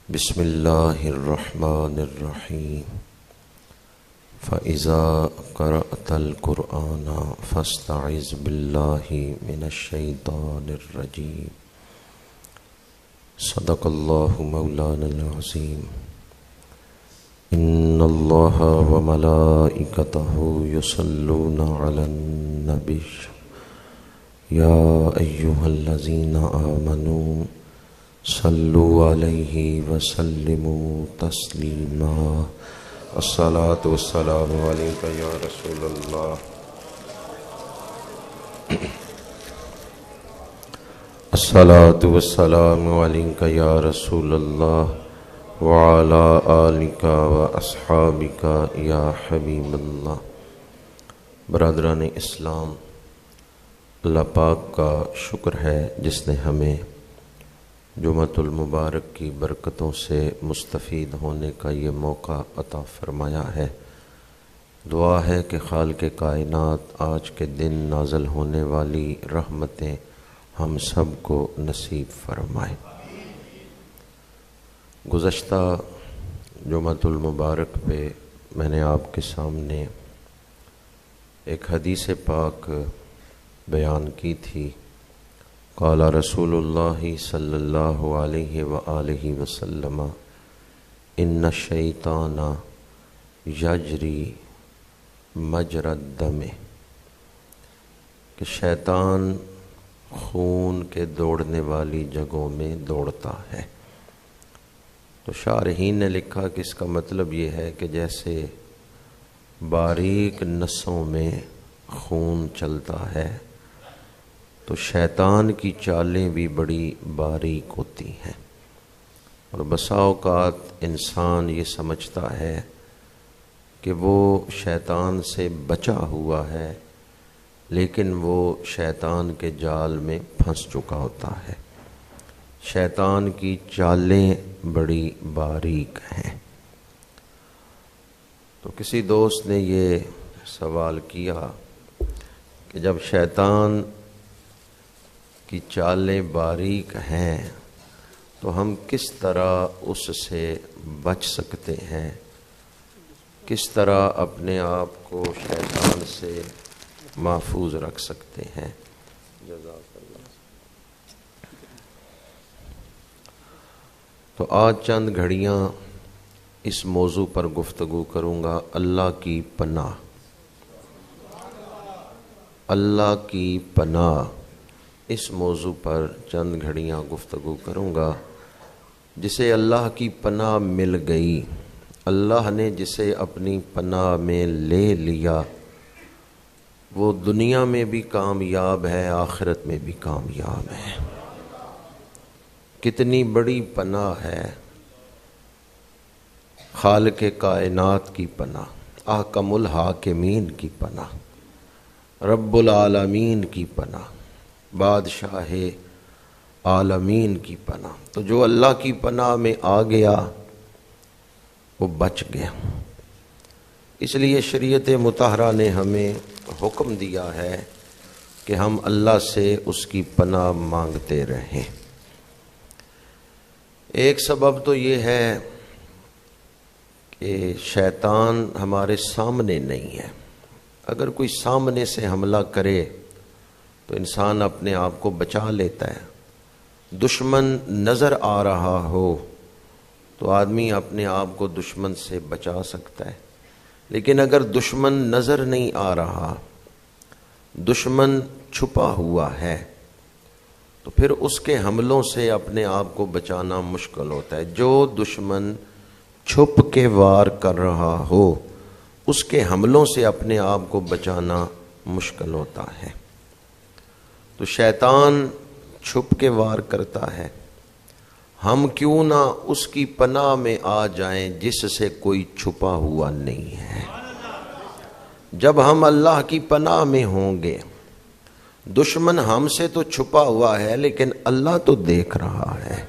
بسم اللہ الرحمن الرحیم فَإِذَا قَرَأْتَ الْقُرْآنَ فَاسْتَعِذْ بِاللَّهِ مِنَ الشَّيْطَانِ الرَّجِيمِ صدق اللہ مولانا العظیم ان اللہ وملائکتہ یصلون علی النبی یا ایہا الذین آمنوا صلوا علیہ وسلموا تسلیما الصلاۃ والسلام علیک یا رسول اللہ الصلاۃ والسلام علیک یا رسول اللہ وعلی آلک واصحابک یا حبیب اللہ۔ برادران اسلام، اللہ پاک کا شکر ہے جس نے ہمیں جمعۃ المبارک کی برکتوں سے مستفید ہونے کا یہ موقع عطا فرمایا ہے۔ دعا ہے کہ خالق کائنات آج کے دن نازل ہونے والی رحمتیں ہم سب کو نصیب فرمائے۔ گزشتہ جمعۃ المبارک پہ میں نے آپ کے سامنے ایک حدیث پاک بیان کی تھی۔ قال رسول اللہ صلی اللہ علیہ وآلہ وسلم ان الشیطان یجری مجری الدم، کہ شیطان خون کے دوڑنے والی جگہوں میں دوڑتا ہے۔ تو شارحین نے لکھا کہ اس کا مطلب یہ ہے کہ جیسے باریک نسوں میں خون چلتا ہے تو شیطان کی چالیں بھی بڑی باریک ہوتی ہیں، اور بسا اوقات انسان یہ سمجھتا ہے کہ وہ شیطان سے بچا ہوا ہے، لیکن وہ شیطان کے جال میں پھنس چکا ہوتا ہے۔ شیطان کی چالیں بڑی باریک ہیں۔ تو کسی دوست نے یہ سوال کیا کہ جب شیطان کی چالیں باریک ہیں تو ہم کس طرح اس سے بچ سکتے ہیں، کس طرح اپنے آپ کو شیطان سے محفوظ رکھ سکتے ہیں؟ جزاک اللہ۔ تو آج چند گھڑیاں اس موضوع پر گفتگو کروں گا، اللہ کی پناہ۔ اللہ کی پناہ، اس موضوع پر چند گھڑیاں گفتگو کروں گا۔ جسے اللہ کی پناہ مل گئی، اللہ نے جسے اپنی پناہ میں لے لیا، وہ دنیا میں بھی کامیاب ہے، آخرت میں بھی کامیاب ہے۔ کتنی بڑی پناہ ہے خالق کائنات کی پناہ، احکم الحاکمین کی پناہ، رب العالمین کی پناہ، بادشاہ عالمین کی پناہ۔ تو جو اللہ کی پناہ میں آ گیا وہ بچ گیا۔ اس لیے شریعت مطہرہ نے ہمیں حکم دیا ہے کہ ہم اللہ سے اس کی پناہ مانگتے رہیں۔ ایک سبب تو یہ ہے کہ شیطان ہمارے سامنے نہیں ہے۔ اگر کوئی سامنے سے حملہ کرے تو انسان اپنے آپ کو بچا لیتا ہے۔ دشمن نظر آ رہا ہو تو آدمی اپنے آپ کو دشمن سے بچا سکتا ہے، لیکن اگر دشمن نظر نہیں آ رہا، دشمن چھپا ہوا ہے، تو پھر اس کے حملوں سے اپنے آپ کو بچانا مشکل ہوتا ہے۔ جو دشمن چھپ کے وار کر رہا ہو، اس کے حملوں سے اپنے آپ کو بچانا مشکل ہوتا ہے۔ تو شیطان چھپ کے وار کرتا ہے، ہم کیوں نہ اس کی پناہ میں آ جائیں جس سے کوئی چھپا ہوا نہیں ہے۔ جب ہم اللہ کی پناہ میں ہوں گے، دشمن ہم سے تو چھپا ہوا ہے لیکن اللہ تو دیکھ رہا ہے،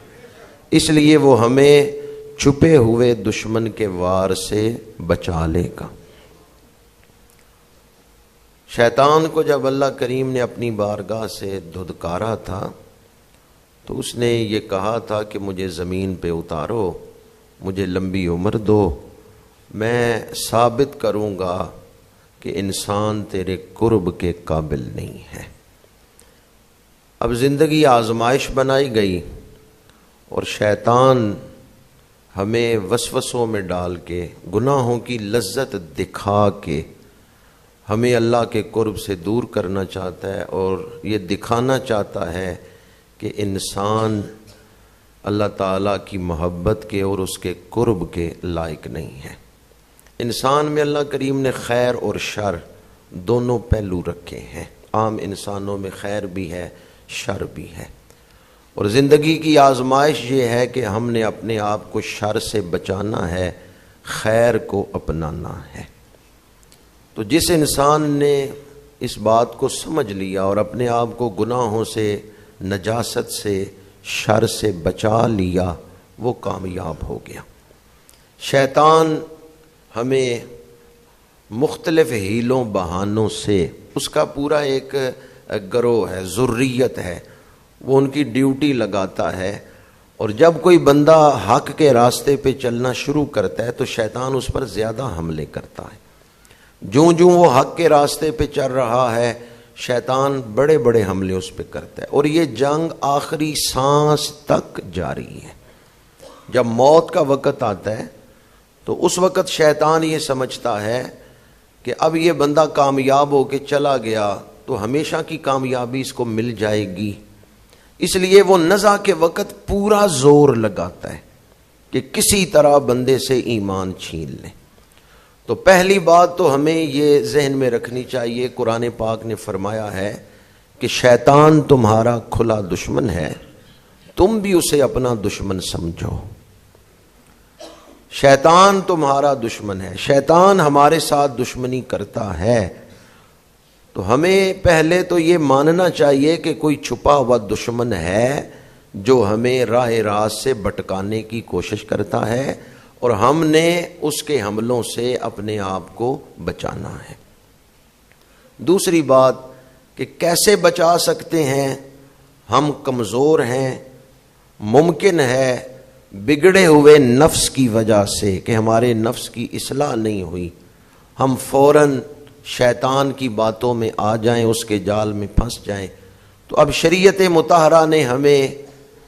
اس لیے وہ ہمیں چھپے ہوئے دشمن کے وار سے بچا لے گا۔ شیطان کو جب اللہ کریم نے اپنی بارگاہ سے دھدکارا تھا تو اس نے یہ کہا تھا کہ مجھے زمین پہ اتارو، مجھے لمبی عمر دو، میں ثابت کروں گا کہ انسان تیرے قرب کے قابل نہیں ہے۔ اب زندگی آزمائش بنائی گئی اور شیطان ہمیں وسوسوں میں ڈال کے، گناہوں کی لذت دکھا کے ہمیں اللہ کے قرب سے دور کرنا چاہتا ہے، اور یہ دکھانا چاہتا ہے کہ انسان اللہ تعالیٰ کی محبت کے اور اس کے قرب کے لائق نہیں ہے۔ انسان میں اللہ کریم نے خیر اور شر دونوں پہلو رکھے ہیں۔ عام انسانوں میں خیر بھی ہے، شر بھی ہے، اور زندگی کی آزمائش یہ ہے کہ ہم نے اپنے آپ کو شر سے بچانا ہے، خیر کو اپنانا ہے۔ تو جس انسان نے اس بات کو سمجھ لیا اور اپنے آپ کو گناہوں سے، نجاست سے، شر سے بچا لیا، وہ کامیاب ہو گیا۔ شیطان ہمیں مختلف ہیلوں بہانوں سے، اس کا پورا ایک گروہ ہے، ذریت ہے، وہ ان کی ڈیوٹی لگاتا ہے، اور جب کوئی بندہ حق کے راستے پہ چلنا شروع کرتا ہے تو شیطان اس پر زیادہ حملے کرتا ہے۔ جوں جوں وہ حق کے راستے پہ چل رہا ہے، شیطان بڑے بڑے حملے اس پہ کرتا ہے، اور یہ جنگ آخری سانس تک جاری ہے۔ جب موت کا وقت آتا ہے تو اس وقت شیطان یہ سمجھتا ہے کہ اب یہ بندہ کامیاب ہو کے چلا گیا تو ہمیشہ کی کامیابی اس کو مل جائے گی، اس لیے وہ نزع کے وقت پورا زور لگاتا ہے کہ کسی طرح بندے سے ایمان چھین لے۔ تو پہلی بات تو ہمیں یہ ذہن میں رکھنی چاہیے، قرآن پاک نے فرمایا ہے کہ شیطان تمہارا کھلا دشمن ہے، تم بھی اسے اپنا دشمن سمجھو۔ شیطان تمہارا دشمن ہے، شیطان ہمارے ساتھ دشمنی کرتا ہے، تو ہمیں پہلے تو یہ ماننا چاہیے کہ کوئی چھپا ہوا دشمن ہے جو ہمیں راہ راست سے بھٹکانے کی کوشش کرتا ہے، اور ہم نے اس کے حملوں سے اپنے آپ کو بچانا ہے۔ دوسری بات کہ کیسے بچا سکتے ہیں؟ ہم کمزور ہیں، ممکن ہے بگڑے ہوئے نفس کی وجہ سے کہ ہمارے نفس کی اصلاح نہیں ہوئی، ہم فوراً شیطان کی باتوں میں آ جائیں، اس کے جال میں پھنس جائیں۔ تو اب شریعت مطہرہ نے ہمیں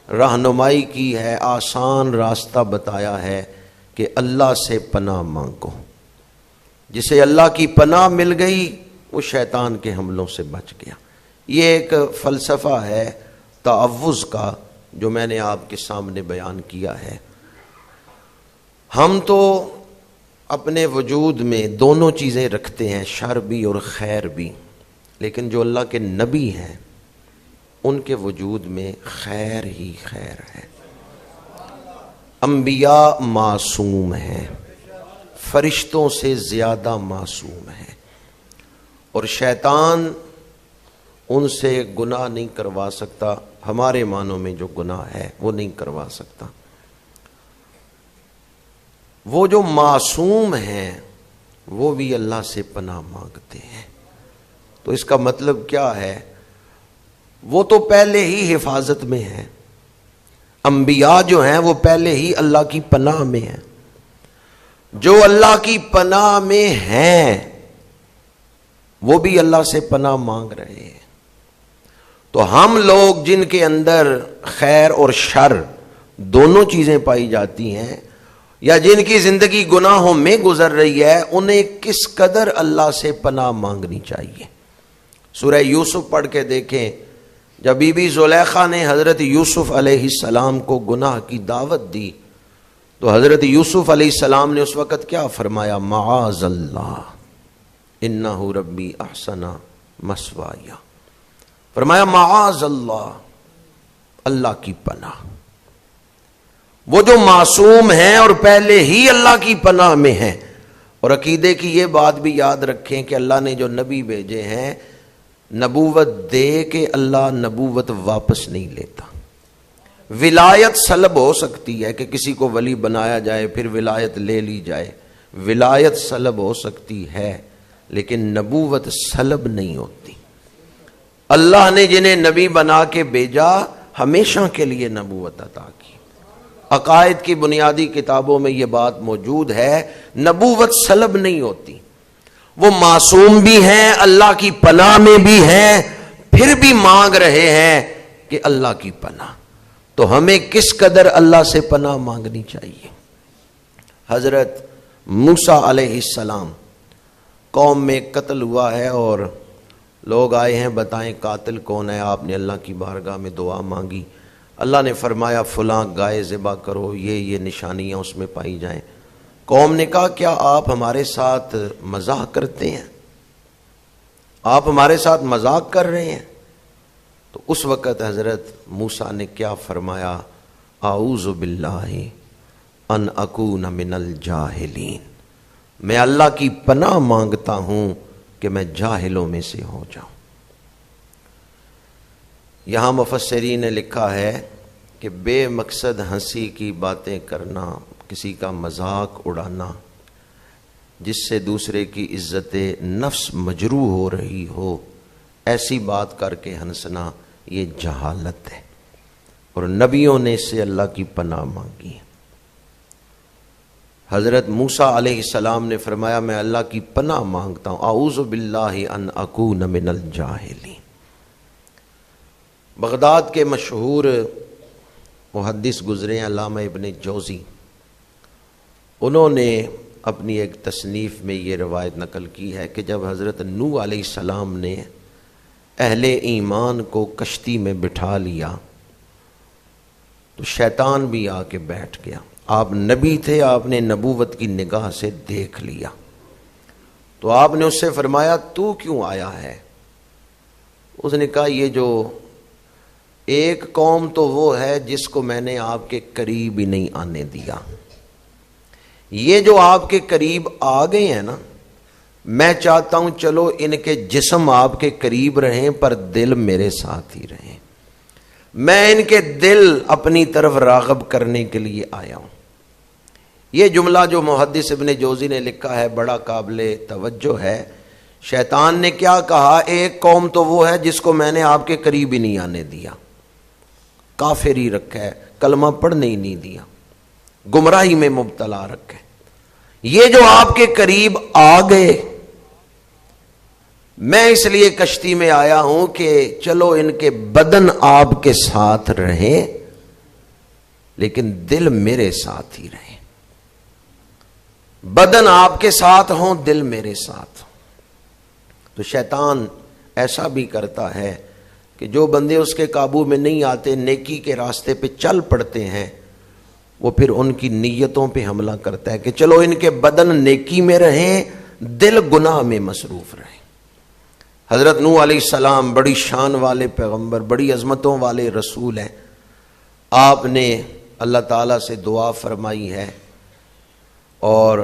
رہنمائی کی ہے، آسان راستہ بتایا ہے کہ اللہ سے پناہ مانگو۔ جسے اللہ کی پناہ مل گئی وہ شیطان کے حملوں سے بچ گیا۔ یہ ایک فلسفہ ہے تعوذ کا جو میں نے آپ کے سامنے بیان کیا ہے۔ ہم تو اپنے وجود میں دونوں چیزیں رکھتے ہیں، شر بھی اور خیر بھی، لیکن جو اللہ کے نبی ہیں ان کے وجود میں خیر ہی خیر ہے۔ انبیاء معصوم ہیں، فرشتوں سے زیادہ معصوم ہیں، اور شیطان ان سے گناہ نہیں کروا سکتا، ہمارے معنوں میں جو گناہ ہے وہ نہیں کروا سکتا۔ وہ جو معصوم ہیں وہ بھی اللہ سے پناہ مانگتے ہیں۔ تو اس کا مطلب کیا ہے؟ وہ تو پہلے ہی حفاظت میں ہیں، انبیاء جو ہیں وہ پہلے ہی اللہ کی پناہ میں ہیں۔ جو اللہ کی پناہ میں ہیں وہ بھی اللہ سے پناہ مانگ رہے ہیں۔ تو ہم لوگ جن کے اندر خیر اور شر دونوں چیزیں پائی جاتی ہیں، یا جن کی زندگی گناہوں میں گزر رہی ہے، انہیں کس قدر اللہ سے پناہ مانگنی چاہیے۔ سورہ یوسف پڑھ کے دیکھیں، جب بی بی زلیخا نے حضرت یوسف علیہ السلام کو گناہ کی دعوت دی تو حضرت یوسف علیہ السلام نے اس وقت کیا فرمایا؟ معاذ اللہ انہ ربی احسن مثوایا، فرمایا معاذ اللہ، اللہ کی پناہ۔ وہ جو معصوم ہیں اور پہلے ہی اللہ کی پناہ میں ہیں، اور عقیدے کی یہ بات بھی یاد رکھیں کہ اللہ نے جو نبی بھیجے ہیں، نبوت دے کے اللہ نبوت واپس نہیں لیتا۔ ولایت سلب ہو سکتی ہے کہ کسی کو ولی بنایا جائے پھر ولایت لے لی جائے، ولایت سلب ہو سکتی ہے لیکن نبوت سلب نہیں ہوتی۔ اللہ نے جنہیں نبی بنا کے بھیجا ہمیشہ کے لیے نبوت عطا کی۔ عقائد کی بنیادی کتابوں میں یہ بات موجود ہے، نبوت سلب نہیں ہوتی، وہ معصوم بھی ہیں، اللہ کی پناہ میں بھی ہیں، پھر بھی مانگ رہے ہیں کہ اللہ کی پناہ۔ تو ہمیں کس قدر اللہ سے پناہ مانگنی چاہیے۔ حضرت موسیٰ علیہ السلام، قوم میں قتل ہوا ہے اور لوگ آئے ہیں بتائیں قاتل کون ہے، آپ نے اللہ کی بارگاہ میں دعا مانگی، اللہ نے فرمایا فلاں گائے ذبح کرو، یہ نشانیاں اس میں پائی جائیں۔ قوم نے کہا کیا آپ ہمارے ساتھ مذاق کرتے ہیں، آپ ہمارے ساتھ مذاق کر رہے ہیں؟ تو اس وقت حضرت موسیٰ نے کیا فرمایا، اعوذ باللہ ان اکون من الجاہلین، میں اللہ کی پناہ مانگتا ہوں کہ میں جاہلوں میں سے ہو جاؤں۔ یہاں مفسرین نے لکھا ہے کہ بے مقصد ہنسی کی باتیں کرنا، کسی کا مذاق اڑانا جس سے دوسرے کی عزت نفس مجروح ہو رہی ہو، ایسی بات کر کے ہنسنا یہ جہالت ہے، اور نبیوں نے اس سے اللہ کی پناہ مانگی ہے۔ حضرت موسیٰ علیہ السلام نے فرمایا میں اللہ کی پناہ مانگتا ہوں، اعوذ باللہ ان اکون من الجاہلین۔ بغداد کے مشہور محدث گزرے ہیں علامہ ابن جوزی، انہوں نے اپنی ایک تصنیف میں یہ روایت نقل کی ہے کہ جب حضرت نوح علیہ السلام نے اہل ایمان کو کشتی میں بٹھا لیا تو شیطان بھی آ کے بیٹھ گیا۔ آپ نبی تھے، آپ نے نبوت کی نگاہ سے دیکھ لیا، تو آپ نے اس سے فرمایا تو کیوں آیا ہے؟ اس نے کہا یہ جو ایک قوم تو وہ ہے جس کو میں نے آپ کے قریب ہی نہیں آنے دیا، یہ جو آپ کے قریب آ گئے ہیں نا، میں چاہتا ہوں چلو ان کے جسم آپ کے قریب رہیں پر دل میرے ساتھ ہی رہیں، میں ان کے دل اپنی طرف راغب کرنے کے لیے آیا ہوں۔ یہ جملہ جو محدث ابن جوزی نے لکھا ہے بڑا قابل توجہ ہے۔ شیطان نے کیا کہا، ایک قوم تو وہ ہے جس کو میں نے آپ کے قریب ہی نہیں آنے دیا، کافر ہی رکھا ہے، کلمہ پڑھنے ہی نہیں دیا، گمراہی میں مبتلا رکھا ہے۔ یہ جو آپ کے قریب آ گئے، میں اس لیے کشتی میں آیا ہوں کہ چلو ان کے بدن آپ کے ساتھ رہیں لیکن دل میرے ساتھ ہی رہیں، بدن آپ کے ساتھ ہوں، دل میرے ساتھ۔ تو شیطان ایسا بھی کرتا ہے کہ جو بندے اس کے قابو میں نہیں آتے، نیکی کے راستے پہ چل پڑتے ہیں، وہ پھر ان کی نیتوں پہ حملہ کرتا ہے کہ چلو ان کے بدن نیکی میں رہیں، دل گناہ میں مصروف رہیں۔ حضرت نوح علیہ السلام بڑی شان والے پیغمبر، بڑی عظمتوں والے رسول ہیں، آپ نے اللہ تعالیٰ سے دعا فرمائی ہے اور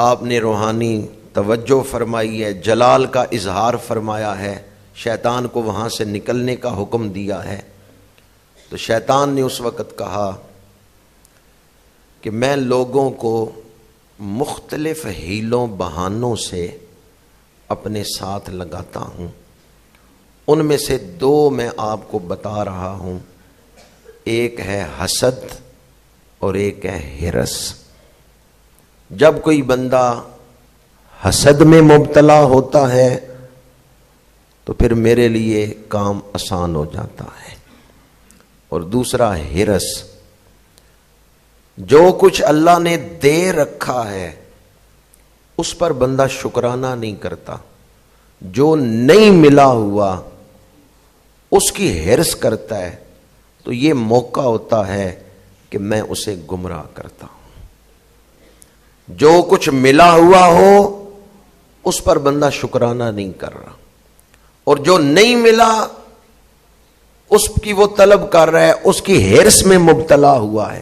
آپ نے روحانی توجہ فرمائی ہے، جلال کا اظہار فرمایا ہے، شیطان کو وہاں سے نکلنے کا حکم دیا ہے۔ تو شیطان نے اس وقت کہا کہ میں لوگوں کو مختلف حیلوں بہانوں سے اپنے ساتھ لگاتا ہوں، ان میں سے دو میں آپ کو بتا رہا ہوں، ایک ہے حسد اور ایک ہے ہرس۔ جب کوئی بندہ حسد میں مبتلا ہوتا ہے تو پھر میرے لیے کام آسان ہو جاتا ہے، اور دوسرا ہرس، جو کچھ اللہ نے دے رکھا ہے اس پر بندہ شکرانہ نہیں کرتا، جو نہیں ملا ہوا اس کی ہرس کرتا ہے، تو یہ موقع ہوتا ہے کہ میں اسے گمراہ کرتا ہوں۔ جو کچھ ملا ہوا ہو اس پر بندہ شکرانہ نہیں کر رہا، اور جو نہیں ملا اس کی وہ طلب کر رہا ہے، اس کی ہرس میں مبتلا ہوا ہے،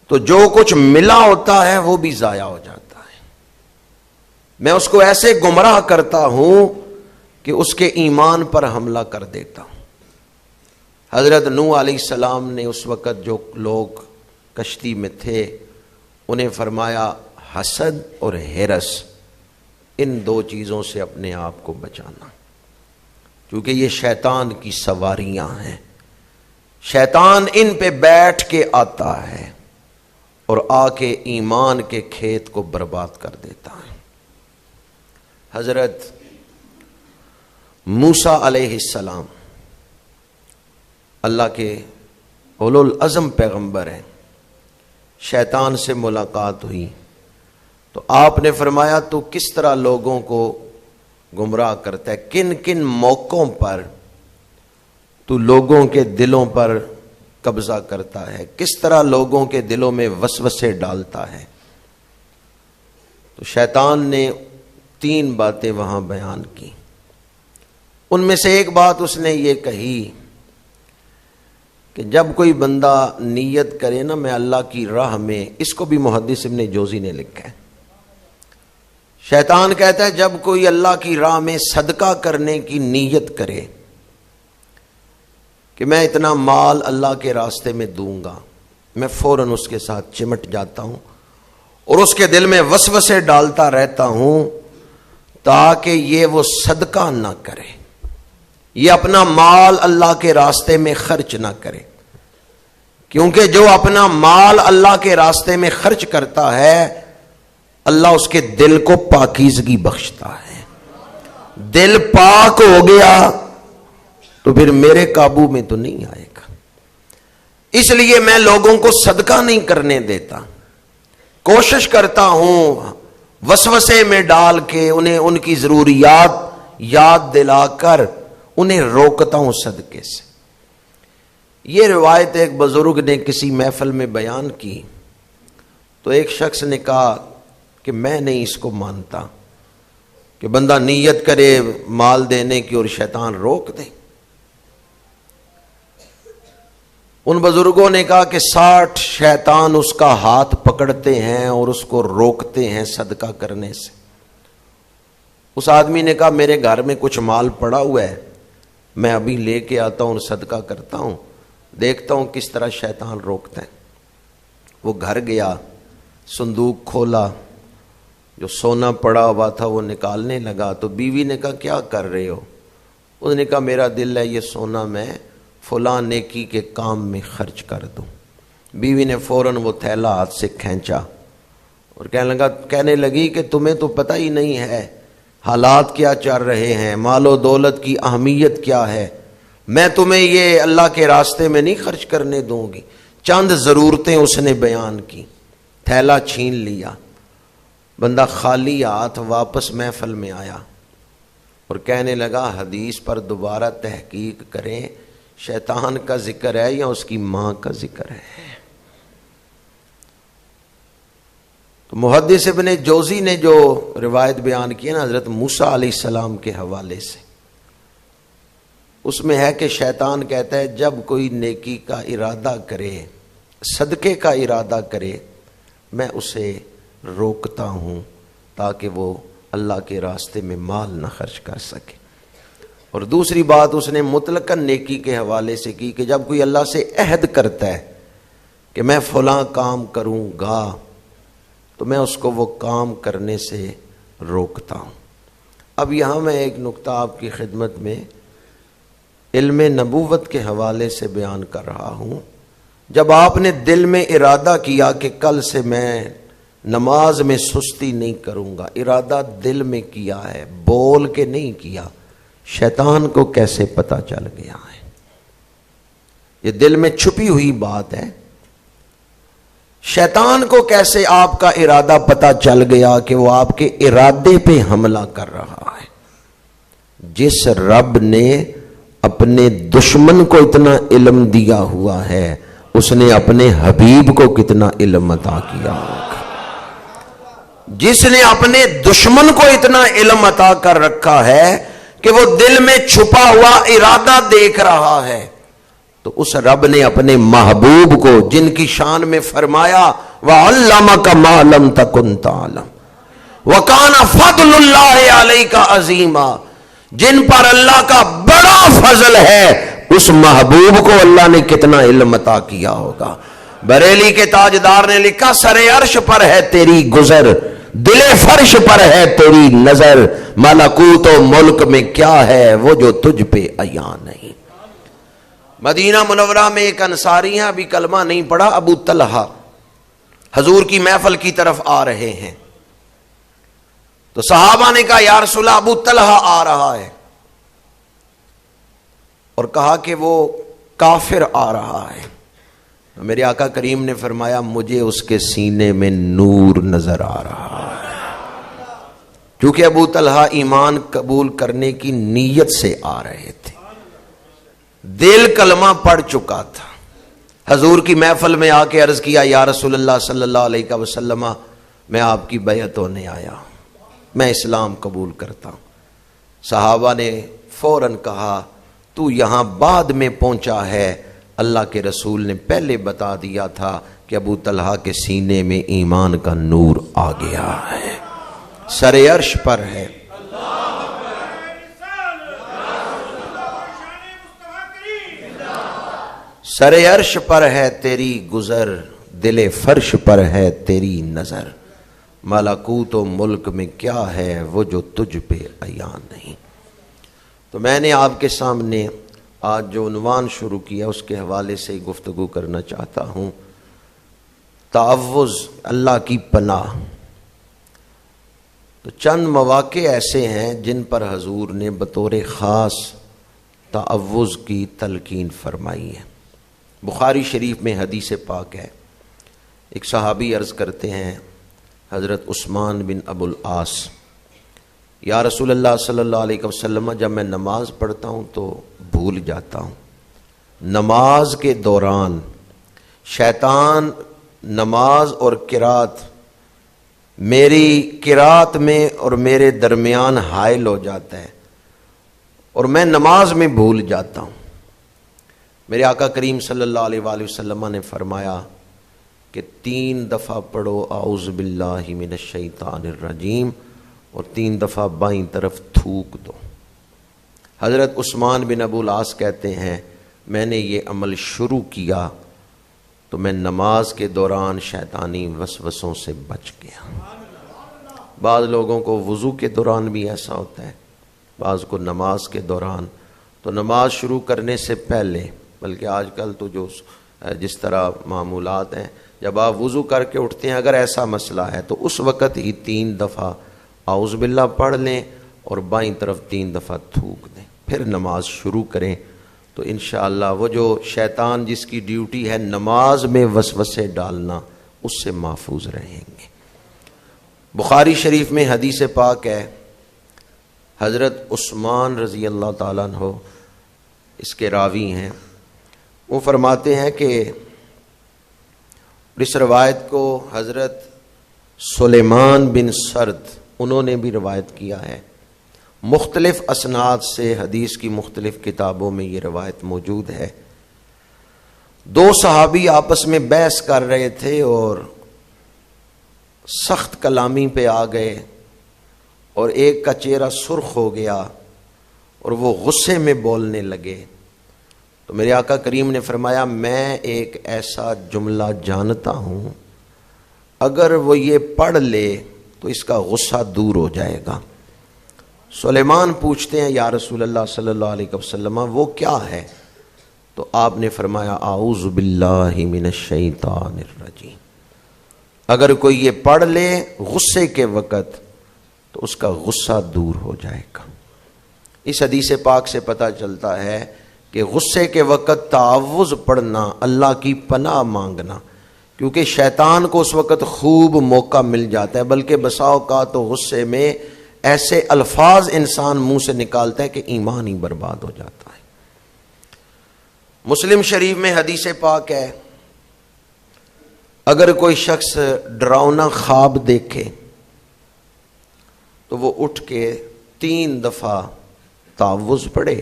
تو جو کچھ ملا ہوتا ہے وہ بھی ضائع ہو جاتا ہے۔ میں اس کو ایسے گمراہ کرتا ہوں کہ اس کے ایمان پر حملہ کر دیتا ہوں۔ حضرت نوح علیہ السلام نے اس وقت جو لوگ کشتی میں تھے انہیں فرمایا حسد اور ہرس، ان دو چیزوں سے اپنے آپ کو بچانا، کیونکہ یہ شیطان کی سواریاں ہیں، شیطان ان پہ بیٹھ کے آتا ہے۔ اور آ کے ایمان کے کھیت کو برباد کر دیتا ہے۔ حضرت موسیٰ علیہ السلام اللہ کے اولو العزم پیغمبر ہیں، شیطان سے ملاقات ہوئی تو آپ نے فرمایا تو کس طرح لوگوں کو گمراہ کرتا ہے، کن کن موقعوں پر تو لوگوں کے دلوں پر قبضہ کرتا ہے، کس طرح لوگوں کے دلوں میں وسوسے ڈالتا ہے۔ تو شیطان نے 3 باتیں وہاں بیان کی، ان میں سے ایک بات اس نے یہ کہی کہ جب کوئی بندہ نیت کرے نا میں اللہ کی راہ میں، اس کو بھی محدث ابن جوزی نے لکھا ہے، شیطان کہتا ہے جب کوئی اللہ کی راہ میں صدقہ کرنے کی نیت کرے کہ میں اتنا مال اللہ کے راستے میں دوں گا، میں فوراً اس کے ساتھ چمٹ جاتا ہوں اور اس کے دل میں وسوسے ڈالتا رہتا ہوں تاکہ یہ وہ صدقہ نہ کرے، یہ اپنا مال اللہ کے راستے میں خرچ نہ کرے، کیونکہ جو اپنا مال اللہ کے راستے میں خرچ کرتا ہے اللہ اس کے دل کو پاکیزگی بخشتا ہے۔ دل پاک ہو گیا تو پھر میرے قابو میں تو نہیں آئے گا، اس لیے میں لوگوں کو صدقہ نہیں کرنے دیتا، کوشش کرتا ہوں وسوسے میں ڈال کے انہیں ان کی ضروریات یاد دلا کر انہیں روکتا ہوں صدقے سے۔ یہ روایت ایک بزرگ نے کسی محفل میں بیان کی تو ایک شخص نے کہا کہ میں نہیں اس کو مانتا کہ بندہ نیت کرے مال دینے کی اور شیطان روک دے۔ ان بزرگوں نے کہا کہ 60 شیطان اس کا ہاتھ پکڑتے ہیں اور اس کو روکتے ہیں صدقہ کرنے سے۔ اس آدمی نے کہا میرے گھر میں کچھ مال پڑا ہوا ہے، میں ابھی لے کے آتا ہوں، صدقہ کرتا ہوں، دیکھتا ہوں کس طرح شیطان روکتا ہے۔ وہ گھر گیا، صندوق کھولا، جو سونا پڑا ہوا تھا وہ نکالنے لگا تو بیوی نے کہا کیا کر رہے ہو؟ اس نے کہا میرا دل ہے یہ سونا میں فلاں نیکی کے کام میں خرچ کر دوں۔ بیوی نے فوراً وہ تھیلا ہاتھ سے کھینچا اور کہنے لگی کہ تمہیں تو پتہ ہی نہیں ہے حالات کیا چل رہے ہیں، مال و دولت کی اہمیت کیا ہے، میں تمہیں یہ اللہ کے راستے میں نہیں خرچ کرنے دوں گی۔ چند ضرورتیں اس نے بیان کی، تھیلا چھین لیا، بندہ خالی ہاتھ واپس محفل میں آیا اور کہنے لگا حدیث پر دوبارہ تحقیق کریں، شیطان کا ذکر ہے یا اس کی ماں کا ذکر ہے؟ تو محدث ابن جوزی نے جو روایت بیان کی ہے نا حضرت موسیٰ علیہ السلام کے حوالے سے، اس میں ہے کہ شیطان کہتا ہے جب کوئی نیکی کا ارادہ کرے، صدقے کا ارادہ کرے، میں اسے روکتا ہوں تاکہ وہ اللہ کے راستے میں مال نہ خرچ کر سکے۔ اور دوسری بات اس نے مطلقاً نیکی کے حوالے سے کی کہ جب کوئی اللہ سے عہد کرتا ہے کہ میں فلاں کام کروں گا تو میں اس کو وہ کام کرنے سے روکتا ہوں۔ اب یہاں میں ایک نقطہ آپ کی خدمت میں علم نبوت کے حوالے سے بیان کر رہا ہوں۔ جب آپ نے دل میں ارادہ کیا کہ کل سے میں نماز میں سستی نہیں کروں گا، ارادہ دل میں کیا ہے، بول کے نہیں کیا، شیطان کو کیسے پتہ چل گیا ہے؟ یہ دل میں چھپی ہوئی بات ہے، شیطان کو کیسے آپ کا ارادہ پتہ چل گیا کہ وہ آپ کے ارادے پہ حملہ کر رہا ہے؟ جس رب نے اپنے دشمن کو اتنا علم دیا ہوا ہے اس نے اپنے حبیب کو کتنا علم عطا کیا ہوگا۔ جس نے اپنے دشمن کو اتنا علم عطا کر رکھا ہے کہ وہ دل میں چھپا ہوا ارادہ دیکھ رہا ہے، تو اس رب نے اپنے محبوب کو جن کی شان میں فرمایا وَعَلَّمَكَ مَا لَمْ تَكُنْ تَعْلَمْ وَكَانَ فَضْلُ اللَّهِ عَلَيْكَ عَظِيمًا، جن پر اللہ کا بڑا فضل ہے اس محبوب کو اللہ نے کتنا علم عطا کیا ہوگا۔ بریلی کے تاجدار نے لکھا سر عرش پر ہے تیری گزر، دل فرش پر ہے تیری نظر، ملکوت و ملک میں کیا ہے وہ جو تجھ پہ عیاں نہیں۔ مدینہ منورہ میں ایک انصاری ہیں، ابھی کلمہ نہیں پڑھا، ابو طلحہ حضور کی محفل کی طرف آ رہے ہیں. تو صحابہ نے کہا یا رسول اللہ ابو طلحہ آ رہا ہے، اور کہا کہ وہ کافر آ رہا ہے. میرے آقا کریم نے فرمایا مجھے اس کے سینے میں نور نظر آ رہا ہے. کیونکہ ابو طلحہ ایمان قبول کرنے کی نیت سے آ رہے تھے، دل کلمہ پڑھ چکا تھا. حضور کی محفل میں آ کے عرض کیا یا رسول اللہ صلی اللہ علیہ وسلم میں آپ کی بیعت ہونے آیا ہوں، میں اسلام قبول کرتا ہوں. صحابہ نے فوراً کہا تو یہاں بعد میں پہنچا ہے، اللہ کے رسول نے پہلے بتا دیا تھا کہ ابو طلحہ کے سینے میں ایمان کا نور آ گیا ہے، سر عرش پر ہے. سر عرش پر ہے تیری گزر، دل فرش پر ہے تیری نظر، ملکوت و ملک میں کیا ہے وہ جو تجھ پہ عیاں نہیں. تو میں نے آپ کے سامنے آج جو عنوان شروع کیا اس کے حوالے سے گفتگو کرنا چاہتا ہوں، تعوذ، اللہ کی پناہ. تو چند مواقع ایسے ہیں جن پر حضور نے بطور خاص تعوذ کی تلقین فرمائی ہے. بخاری شریف میں حدیث پاک ہے، ایک صحابی عرض کرتے ہیں حضرت عثمان بن ابو العاص، یا رسول اللہ صلی اللہ علیہ وسلم جب میں نماز پڑھتا ہوں تو بھول جاتا ہوں. نماز کے دوران شیطان نماز اور قرات، میری قرات میں اور میرے درمیان حائل ہو جاتا ہے اور میں نماز میں بھول جاتا ہوں. میرے آقا کریم صلی اللہ علیہ وآلہ وسلم نے فرمایا کہ 3 دفعہ پڑھو اعوذ باللہ من الشیطان الرجیم اور 3 دفعہ بائیں طرف تھوک دو. حضرت عثمان بن ابو العاص کہتے ہیں میں نے یہ عمل شروع کیا تو میں نماز کے دوران شیطانی وسوسوں سے بچ گیا. بعض لوگوں کو وضو کے دوران بھی ایسا ہوتا ہے، بعض کو نماز کے دوران. تو نماز شروع کرنے سے پہلے، بلکہ آج کل تو جو جس طرح معمولات ہیں، جب آپ وضو کر کے اٹھتے ہیں اگر ایسا مسئلہ ہے تو اس وقت ہی 3 دفعہ اعوذ باللہ پڑھ لیں اور بائیں طرف 3 دفعہ تھوک دیں، پھر نماز شروع کریں. تو انشاءاللہ وہ جو شیطان جس کی ڈیوٹی ہے نماز میں وسوسے ڈالنا، اس سے محفوظ رہیں گے. بخاری شریف میں حدیث پاک ہے، حضرت عثمان رضی اللہ تعالیٰ عنہ اس کے راوی ہیں، وہ فرماتے ہیں کہ اس روایت کو حضرت سلیمان بن سرد انہوں نے بھی روایت کیا ہے. مختلف اسناد سے حدیث کی مختلف کتابوں میں یہ روایت موجود ہے. 2 صحابی آپس میں بحث کر رہے تھے اور سخت کلامی پہ آ گئے اور ایک کا چہرہ سرخ ہو گیا اور وہ غصے میں بولنے لگے. تو میرے آقا کریم نے فرمایا میں ایک ایسا جملہ جانتا ہوں اگر وہ یہ پڑھ لے تو اس کا غصہ دور ہو جائے گا. سلیمان پوچھتے ہیں یا رسول اللہ صلی اللہ علیہ وسلم وہ کیا ہے؟ تو آپ نے فرمایا اعوذ باللہ من الشیطان الرجیم. اگر کوئی یہ پڑھ لے غصے کے وقت تو اس کا غصہ دور ہو جائے گا. اس حدیث پاک سے پتہ چلتا ہے کہ غصے کے وقت تعوذ پڑھنا، اللہ کی پناہ مانگنا، کیونکہ شیطان کو اس وقت خوب موقع مل جاتا ہے، بلکہ بسا اوقات تو غصے میں ایسے الفاظ انسان منہ سے نکالتا ہے کہ ایمان ہی برباد ہو جاتا ہے. مسلم شریف میں حدیث پاک ہے اگر کوئی شخص ڈراؤنا خواب دیکھے تو وہ اٹھ کے 3 دفعہ تعوذ پڑھے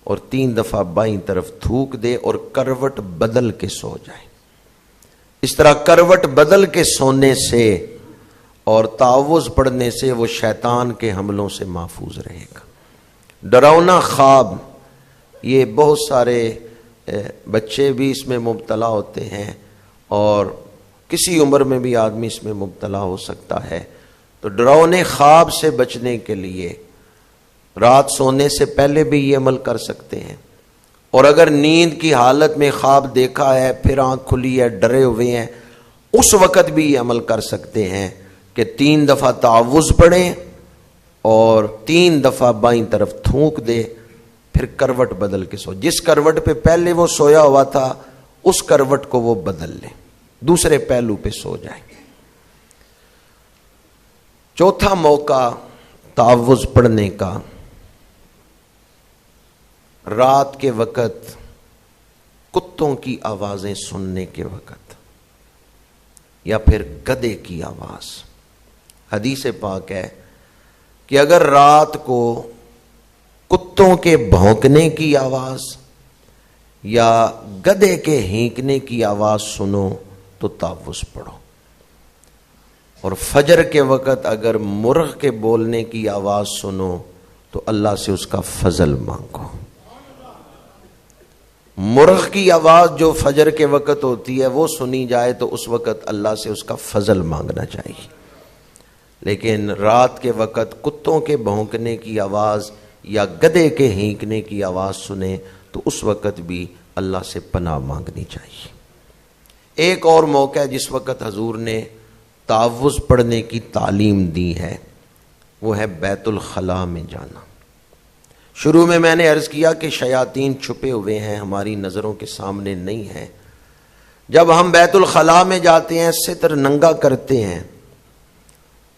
اور 3 دفعہ بائیں طرف تھوک دے اور کروٹ بدل کے سو جائے. اس طرح کروٹ بدل کے سونے سے اور تعوذ پڑھنے سے وہ شیطان کے حملوں سے محفوظ رہے گا. ڈراؤنا خواب، یہ بہت سارے بچے بھی اس میں مبتلا ہوتے ہیں اور کسی عمر میں بھی آدمی اس میں مبتلا ہو سکتا ہے. تو ڈراؤنے خواب سے بچنے کے لیے رات سونے سے پہلے بھی یہ عمل کر سکتے ہیں، اور اگر نیند کی حالت میں خواب دیکھا ہے پھر آنکھ کھلی ہے ڈرے ہوئے ہیں اس وقت بھی یہ عمل کر سکتے ہیں کہ 3 دفعہ تعوذ پڑھیں اور 3 دفعہ بائیں طرف تھونک دے، پھر کروٹ بدل کے سو. جس کروٹ پہ پہلے وہ سویا ہوا تھا اس کروٹ کو وہ بدل لے، دوسرے پہلو پہ سو جائے. چوتھا موقع تعوذ پڑھنے کا رات کے وقت کتوں کی آوازیں سننے کے وقت یا پھر گدھے کی آواز. حدیث پاک ہے کہ اگر رات کو کتوں کے بھونکنے کی آواز یا گدھے کے ہینکنے کی آواز سنو تو تعوذ پڑھو. اور فجر کے وقت اگر مرغ کے بولنے کی آواز سنو تو اللہ سے اس کا فضل مانگو. مرغ کی آواز جو فجر کے وقت ہوتی ہے وہ سنی جائے تو اس وقت اللہ سے اس کا فضل مانگنا چاہیے. لیکن رات کے وقت کتوں کے بھونکنے کی آواز یا گدھے کے ہینکنے کی آواز سنیں تو اس وقت بھی اللہ سے پناہ مانگنی چاہیے. ایک اور موقع ہے جس وقت حضور نے تعوذ پڑھنے کی تعلیم دی ہے، وہ ہے بیت الخلاء میں جانا. شروع میں نے عرض کیا کہ شیاطین چھپے ہوئے ہیں، ہماری نظروں کے سامنے نہیں ہیں. جب ہم بیت الخلاء میں جاتے ہیں، ستر ننگا کرتے ہیں،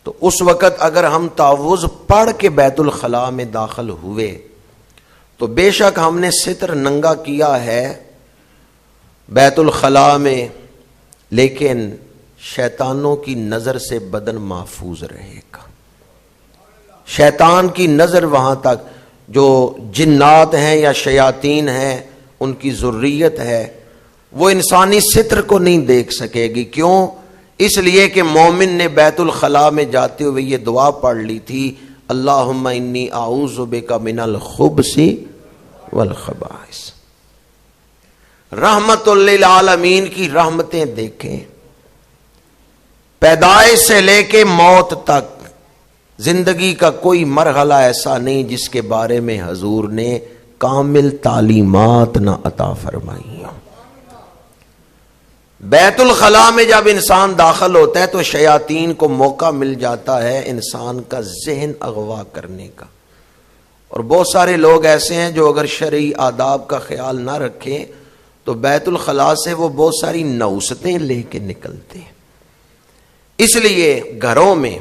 تو اس وقت اگر ہم تعوذ پڑھ کے بیت الخلاء میں داخل ہوئے تو بے شک ہم نے ستر ننگا کیا ہے بیت الخلاء میں، لیکن شیطانوں کی نظر سے بدن محفوظ رہے گا. شیطان کی نظر وہاں تک، جو جنات ہیں یا شیاطین ہیں، ان کی ذریت ہے، وہ انسانی ستر کو نہیں دیکھ سکے گی. کیوں؟ اس لیے کہ مومن نے بیت الخلاء میں جاتے ہوئے یہ دعا پڑھ لی تھی، اللہم انی اعوذ بک من الخبث والخبائث. رحمت للعالمین کی رحمتیں دیکھیں. پیدائش سے لے کے موت تک زندگی کا کوئی مرحلہ ایسا نہیں جس کے بارے میں حضور نے کامل تعلیمات نہ عطا فرمائی ہوں. بیت الخلاء میں جب انسان داخل ہوتا ہے تو شیاطین کو موقع مل جاتا ہے انسان کا ذہن اغوا کرنے کا. اور بہت سارے لوگ ایسے ہیں جو اگر شرعی آداب کا خیال نہ رکھیں تو بیت الخلاء سے وہ بہت ساری نوستیں لے کے نکلتے ہیں. اس لیے گھروں میں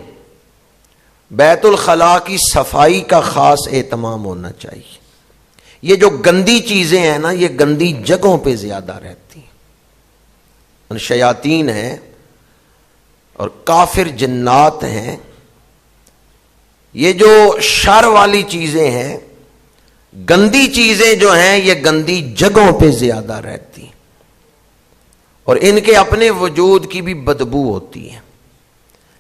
بیت الخلاء کی صفائی کا خاص اہتمام ہونا چاہیے. یہ جو گندی چیزیں ہیں نا، یہ گندی جگہوں پہ زیادہ رہتی ہیں. شیاطین ہیں اور کافر جنات ہیں. یہ جو شر والی چیزیں ہیں، گندی چیزیں جو ہیں، یہ گندی جگہوں پہ زیادہ رہتی ہیں اور ان کے اپنے وجود کی بھی بدبو ہوتی ہے.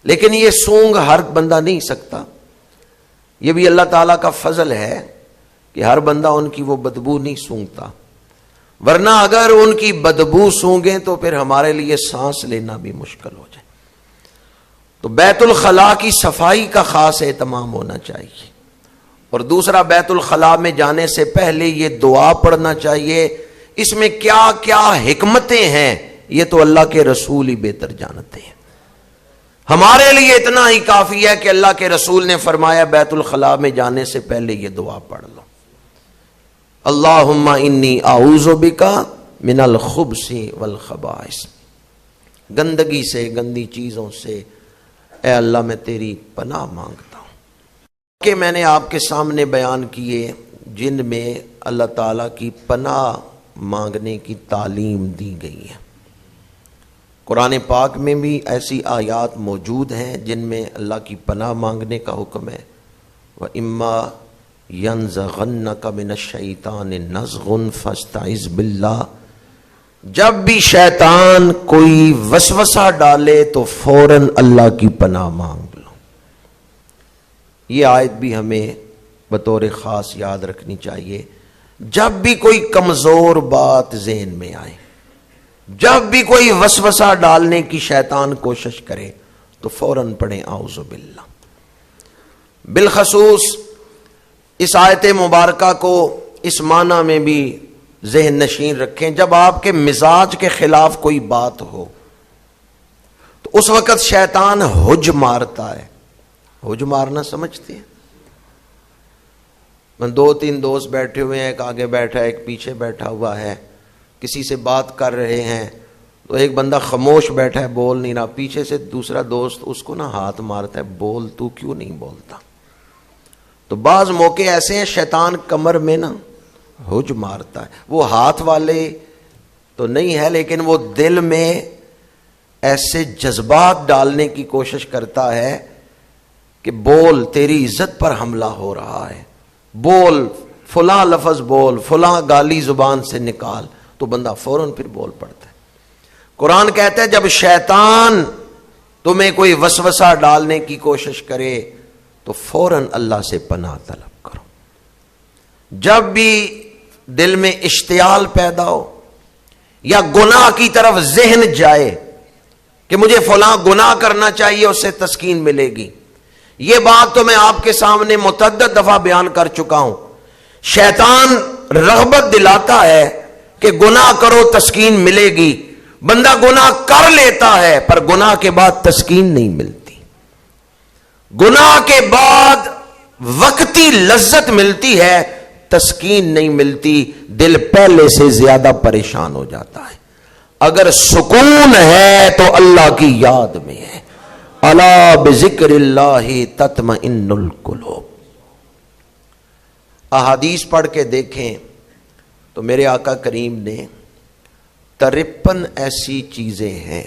لیکن یہ سونگ ہر بندہ نہیں سکتا. یہ بھی اللہ تعالیٰ کا فضل ہے کہ ہر بندہ ان کی وہ بدبو نہیں سونگتا، ورنہ اگر ان کی بدبو سونگیں تو پھر ہمارے لیے سانس لینا بھی مشکل ہو جائے. تو بیت الخلاء کی صفائی کا خاص اہتمام ہونا چاہیے. اور دوسرا، بیت الخلاء میں جانے سے پہلے یہ دعا پڑھنا چاہیے. اس میں کیا کیا حکمتیں ہیں یہ تو اللہ کے رسول ہی بہتر جانتے ہیں. ہمارے لیے اتنا ہی کافی ہے کہ اللہ کے رسول نے فرمایا بیت الخلاء میں جانے سے پہلے یہ دعا پڑھ لو، اللہم انی اعوذ بک من الخبث والخبائث. گندگی سے، گندی چیزوں سے اے اللہ میں تیری پناہ مانگتا ہوں. کہ میں نے آپ کے سامنے بیان کیے جن میں اللہ تعالیٰ کی پناہ مانگنے کی تعلیم دی گئی ہے. قرآن پاک میں بھی ایسی آیات موجود ہیں جن میں اللہ کی پناہ مانگنے کا حکم ہے. وَإِمَّا يَنزَغَنَّكَ مِنَ الشَّيْطَانِ نَزْغٌ فَاسْتَعِذْ بِاللَّهِ. جب بھی شیطان کوئی وسوسہ ڈالے تو فوراً اللہ کی پناہ مانگ لو. یہ آیت بھی ہمیں بطور خاص یاد رکھنی چاہیے. جب بھی کوئی کمزور بات ذہن میں آئے، جب بھی کوئی وسوسہ ڈالنے کی شیطان کوشش کرے تو فوراً پڑھیں اعوذ باللہ. بالخصوص اس آیت مبارکہ کو اس معنی میں بھی ذہن نشین رکھیں، جب آپ کے مزاج کے خلاف کوئی بات ہو، تو اس وقت شیطان حج مارتا ہے. حج مارنا سمجھتے ہیں؟ دو تین دوست بیٹھے ہوئے ہیں، ایک آگے بیٹھا ہے ایک پیچھے بیٹھا ہوا ہے، کسی سے بات کر رہے ہیں تو ایک بندہ خاموش بیٹھا ہے، بول نہیں رہا، پیچھے سے دوسرا دوست اس کو نا ہاتھ مارتا ہے، بول تو کیوں نہیں بولتا. تو بعض موقع ایسے ہیں شیطان کمر میں نا حج مارتا ہے. وہ ہاتھ والے تو نہیں ہے لیکن وہ دل میں ایسے جذبات ڈالنے کی کوشش کرتا ہے کہ بول، تیری عزت پر حملہ ہو رہا ہے، بول، فلاں لفظ بول، فلاں گالی زبان سے نکال، تو بندہ فوراً پھر بول پڑتا ہے. قرآن کہتا ہے جب شیطان تمہیں کوئی وسوسہ ڈالنے کی کوشش کرے تو فوراً اللہ سے پناہ طلب کرو. جب بھی دل میں اشتعال پیدا ہو یا گناہ کی طرف ذہن جائے کہ مجھے فلاں گناہ کرنا چاہیے، اس سے تسکین ملے گی. یہ بات تو میں آپ کے سامنے متعدد دفعہ بیان کر چکا ہوں. شیطان رغبت دلاتا ہے کہ گناہ کرو تسکین ملے گی. بندہ گناہ کر لیتا ہے پر گناہ کے بعد تسکین نہیں ملتی. گناہ کے بعد وقتی لذت ملتی ہے، تسکین نہیں ملتی، دل پہلے سے زیادہ پریشان ہو جاتا ہے. اگر سکون ہے تو اللہ کی یاد میں ہے. الا بذکر اللہ تطمئن القلوب. احادیث پڑھ کے دیکھیں تو میرے آقا کریم نے 53 ایسی چیزیں ہیں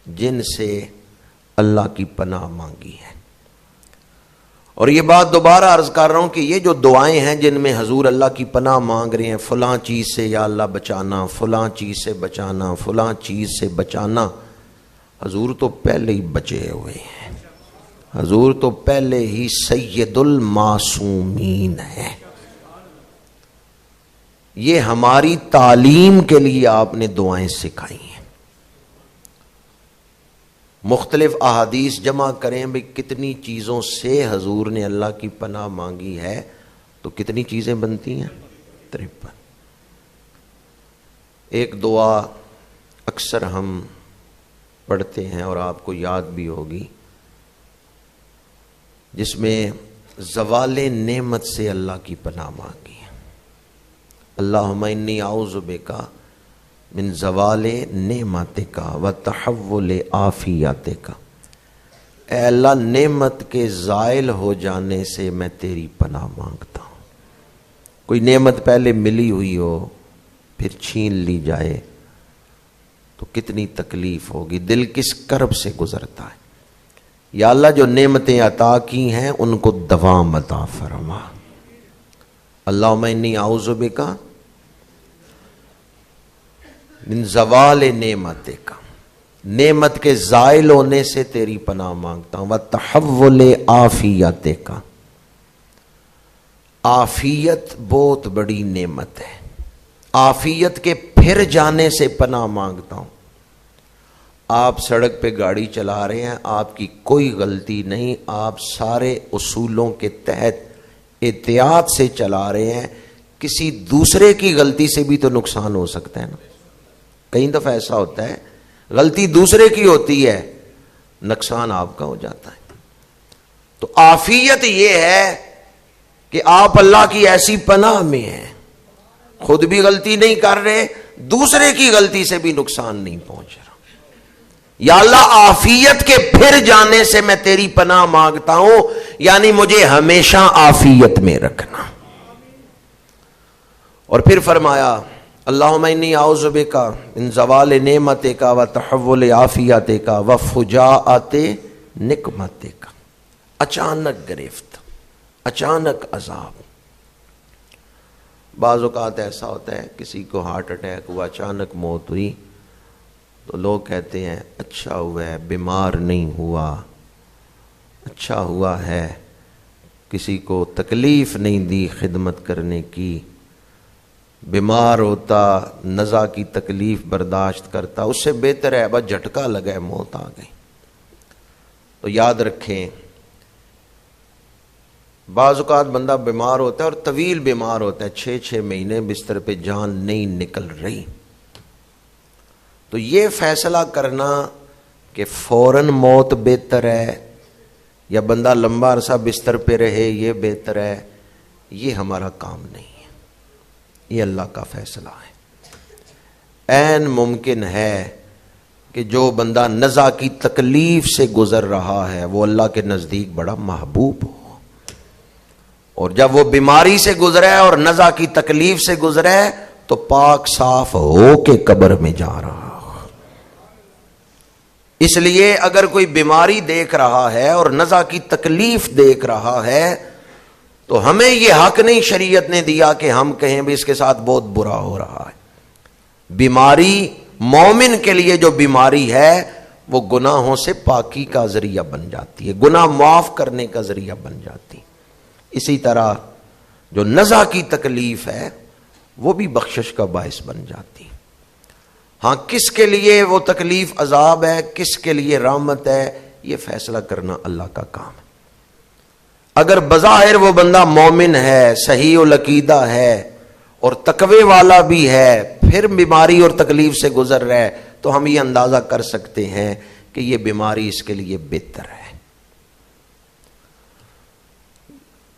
جن سے اللہ کی پناہ مانگی ہے. اور یہ بات دوبارہ عرض کر رہا ہوں کہ یہ جو دعائیں ہیں جن میں حضور اللہ کی پناہ مانگ رہے ہیں، فلاں چیز سے یا اللہ بچانا، فلاں چیز سے بچانا، فلاں چیز سے بچانا، حضور تو پہلے ہی بچے ہوئے ہیں. حضور تو پہلے ہی سید المعصومین ہیں. یہ ہماری تعلیم کے لیے آپ نے دعائیں سکھائی ہیں. مختلف احادیث جمع کریں بھی کتنی چیزوں سے حضور نے اللہ کی پناہ مانگی ہے تو کتنی چیزیں بنتی ہیں؟ 53. ایک دعا اکثر ہم پڑھتے ہیں اور آپ کو یاد بھی ہوگی، جس میں زوال نعمت سے اللہ کی پناہ مانگی ہے. اللہم انی اعوذ بک من زوال نعمتک و تحول عافیتک. اے اللہ نعمت کے زائل ہو جانے سے میں تیری پناہ مانگتا ہوں. کوئی نعمت پہلے ملی ہوئی ہو پھر چھین لی جائے تو کتنی تکلیف ہوگی، دل کس کرب سے گزرتا ہے. یا اللہ جو نعمتیں عطا کی ہیں ان کو دوام عطا فرما. اللہم انی اعوذ بک من زوال نعمتک، نعمت کے زائل ہونے سے تیری پناہ مانگتا ہوں. وتحول عافیتک، عافیت بہت بڑی نعمت ہے. عافیت کے پھر جانے سے پناہ مانگتا ہوں. آپ سڑک پہ گاڑی چلا رہے ہیں، آپ کی کوئی غلطی نہیں، آپ سارے اصولوں کے تحت احتیاط سے چلا رہے ہیں. کسی دوسرے کی غلطی سے بھی تو نقصان ہو سکتا ہے نا. کئی دفعہ ایسا ہوتا ہے غلطی دوسرے کی ہوتی ہے، نقصان آپ کا ہو جاتا ہے. تو عافیت یہ ہے کہ آپ اللہ کی ایسی پناہ میں ہیں، خود بھی غلطی نہیں کر رہے، دوسرے کی غلطی سے بھی نقصان نہیں پہنچ رہا. یا اللہ عافیت کے پھر جانے سے میں تیری پناہ مانگتا ہوں، یعنی مجھے ہمیشہ عافیت میں رکھنا. اور پھر فرمایا اللہم انی اعوذ بک من زوال نعمتک و تحول عافیتک و فجاءت نقمتک. اچانک گرفت، اچانک عذاب. بعض اوقات ایسا ہوتا ہے کسی کو ہارٹ اٹیک ہوا، اچانک موت ہوئی تو لوگ کہتے ہیں اچھا ہوا ہے بیمار نہیں ہوا، اچھا ہوا ہے کسی کو تکلیف نہیں دی خدمت کرنے کی. بیمار ہوتا، نزا کی تکلیف برداشت کرتا، اس سے بہتر ہے بس جھٹکا لگا ہے موت آ گئی. تو یاد رکھیں بعض اوقات بندہ بیمار ہوتا ہے اور طویل بیمار ہوتا ہے، 6 مہینے بستر پہ جان نہیں نکل رہی، تو یہ فیصلہ کرنا کہ فوراً موت بہتر ہے یا بندہ لمبا عرصہ بستر پہ رہے یہ بہتر ہے، یہ ہمارا کام نہیں ہے، یہ اللہ کا فیصلہ ہے۔ عین ممکن ہے کہ جو بندہ نزع کی تکلیف سے گزر رہا ہے وہ اللہ کے نزدیک بڑا محبوب ہو، اور جب وہ بیماری سے گزرے اور نزع کی تکلیف سے گزرے تو پاک صاف ہو کے قبر میں جا رہا ہو۔ اس لیے اگر کوئی بیماری دیکھ رہا ہے اور نزع کی تکلیف دیکھ رہا ہے تو ہمیں یہ حق نہیں شریعت نے دیا کہ ہم کہیں بھی اس کے ساتھ بہت برا ہو رہا ہے۔ بیماری مومن کے لیے جو بیماری ہے وہ گناہوں سے پاکی کا ذریعہ بن جاتی ہے، گناہ معاف کرنے کا ذریعہ بن جاتی ہے۔ اسی طرح جو نزع کی تکلیف ہے وہ بھی بخشش کا باعث بن جاتی ہے۔ ہاں کس کے لیے وہ تکلیف عذاب ہے، کس کے لیے رحمت ہے، یہ فیصلہ کرنا اللہ کا کام ہے۔ اگر بظاہر وہ بندہ مومن ہے، صحیح العقیدہ ہے اور تقوی والا بھی ہے، پھر بیماری اور تکلیف سے گزر رہا ہے تو ہم یہ اندازہ کر سکتے ہیں کہ یہ بیماری اس کے لیے بہتر ہے،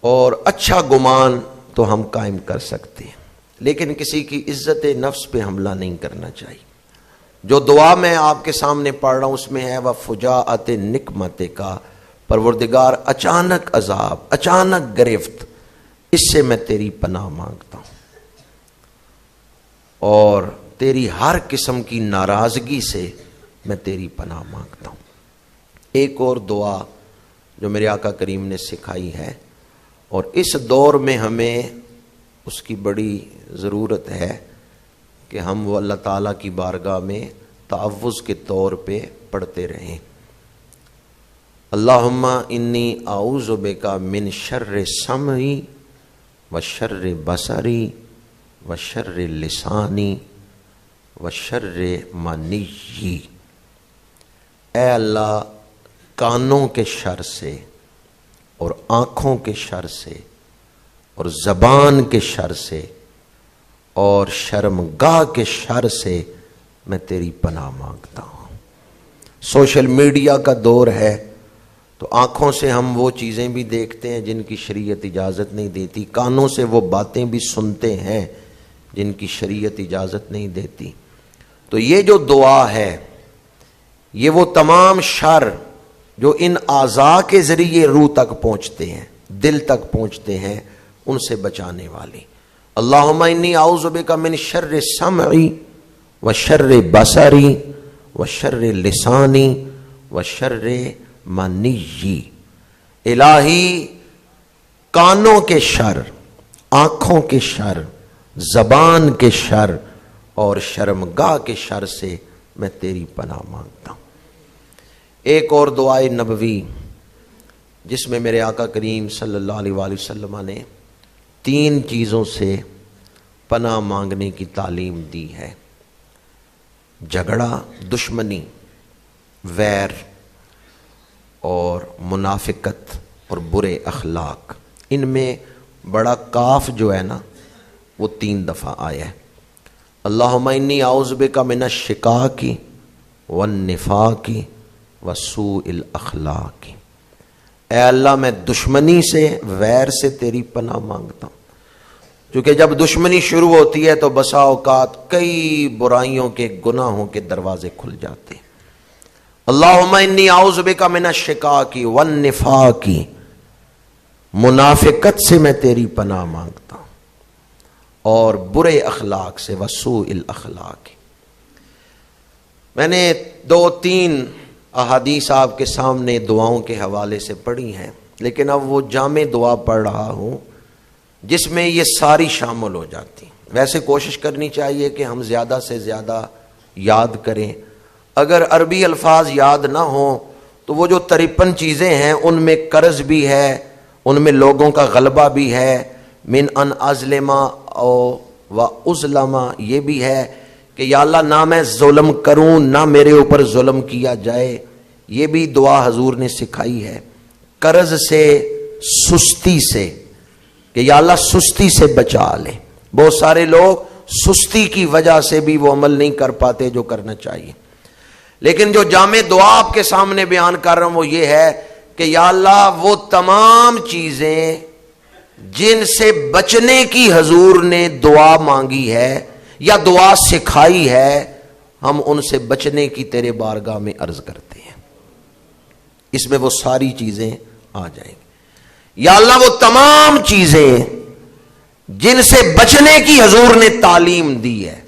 اور اچھا گمان تو ہم قائم کر سکتے ہیں، لیکن کسی کی عزت نفس پہ حملہ نہیں کرنا چاہیے۔ جو دعا میں آپ کے سامنے پڑھ رہا ہوں اس میں ہے وَفُجَاءَتِ نِقْمَتِكَ، پروردگار اچانک عذاب، اچانک گرفت، اس سے میں تیری پناہ مانگتا ہوں، اور تیری ہر قسم کی ناراضگی سے میں تیری پناہ مانگتا ہوں۔ ایک اور دعا جو میرے آقا کریم نے سکھائی ہے، اور اس دور میں ہمیں اس کی بڑی ضرورت ہے کہ ہم وہ اللہ تعالیٰ کی بارگاہ میں تعوذ کے طور پہ پڑھتے رہیں۔ اللہم انی اعوذ بک من شر سمعی و شر بصری و شر لسانی و شر منی۔ اے اللہ کانوں کے شر سے اور آنکھوں کے شر سے اور زبان کے شر سے اور شرمگاہ کے شر سے میں تیری پناہ مانگتا ہوں۔ سوشل میڈیا کا دور ہے تو آنکھوں سے ہم وہ چیزیں بھی دیکھتے ہیں جن کی شریعت اجازت نہیں دیتی، کانوں سے وہ باتیں بھی سنتے ہیں جن کی شریعت اجازت نہیں دیتی۔ تو یہ جو دعا ہے یہ وہ تمام شر جو ان اعضاء کے ذریعے روح تک پہنچتے ہیں، دل تک پہنچتے ہیں، ان سے بچانے والی۔ اللہم انی اعوذ بک من شر سمعی و شر بصری و شر لسانی و شر منی۔ الہی کانوں کے شر، آنکھوں کے شر، زبان کے شر اور شرمگاہ کے شر سے میں تیری پناہ مانگتا ہوں۔ ایک اور دعائے نبوی جس میں میرے آقا کریم صلی اللہ علیہ وآلہ وسلم نے 3 چیزوں سے پناہ مانگنے کی تعلیم دی ہے: جھگڑا، دشمنی، ویر اور منافقت اور برے اخلاق۔ ان میں بڑا کاف جو ہے نا وہ 3 دفعہ آیا ہے۔ اللہم انی اعوذ بک من الشقاق والنفاق وسوء الاخلاق۔ اے اللہ میں دشمنی سے، ویر سے تیری پناہ مانگتا ہوں، کیونکہ جب دشمنی شروع ہوتی ہے تو بسا اوقات کئی برائیوں کے، گناہوں کے دروازے کھل جاتے ہیں۔ اللہم انی اعوذ بک من الشقاق والنفاق، منافقت سے میں تیری پناہ مانگتا ہوں، اور برے اخلاق سے، وسوء الاخلاق۔ میں نے 2-3 احادیث آپ کے سامنے دعاؤں کے حوالے سے پڑھی ہیں، لیکن اب وہ جامع دعا پڑھ رہا ہوں جس میں یہ ساری شامل ہو جاتی۔ ویسے کوشش کرنی چاہیے کہ ہم زیادہ سے زیادہ یاد کریں، اگر عربی الفاظ یاد نہ ہوں تو وہ جو 53 چیزیں ہیں ان میں قرض بھی ہے، ان میں لوگوں کا غلبہ بھی ہے، من ان ازلما او و ازلما، یہ بھی ہے کہ یا اللہ نہ میں ظلم کروں نہ میرے اوپر ظلم کیا جائے، یہ بھی دعا حضور نے سکھائی ہے۔ قرض سے، سستی سے، کہ یا اللہ سستی سے بچا لے۔ بہت سارے لوگ سستی کی وجہ سے بھی وہ عمل نہیں کر پاتے جو کرنا چاہیے. لیکن جو جامع دعا آپ کے سامنے بیان کر رہا ہوں وہ یہ ہے کہ یا اللہ وہ تمام چیزیں جن سے بچنے کی حضور نے دعا مانگی ہے یا دعا سکھائی ہے، ہم ان سے بچنے کی تیرے بارگاہ میں عرض کرتے ہیں. اس میں وہ ساری چیزیں آ جائیں گی. یا اللہ وہ تمام چیزیں جن سے بچنے کی حضور نے تعلیم دی ہے،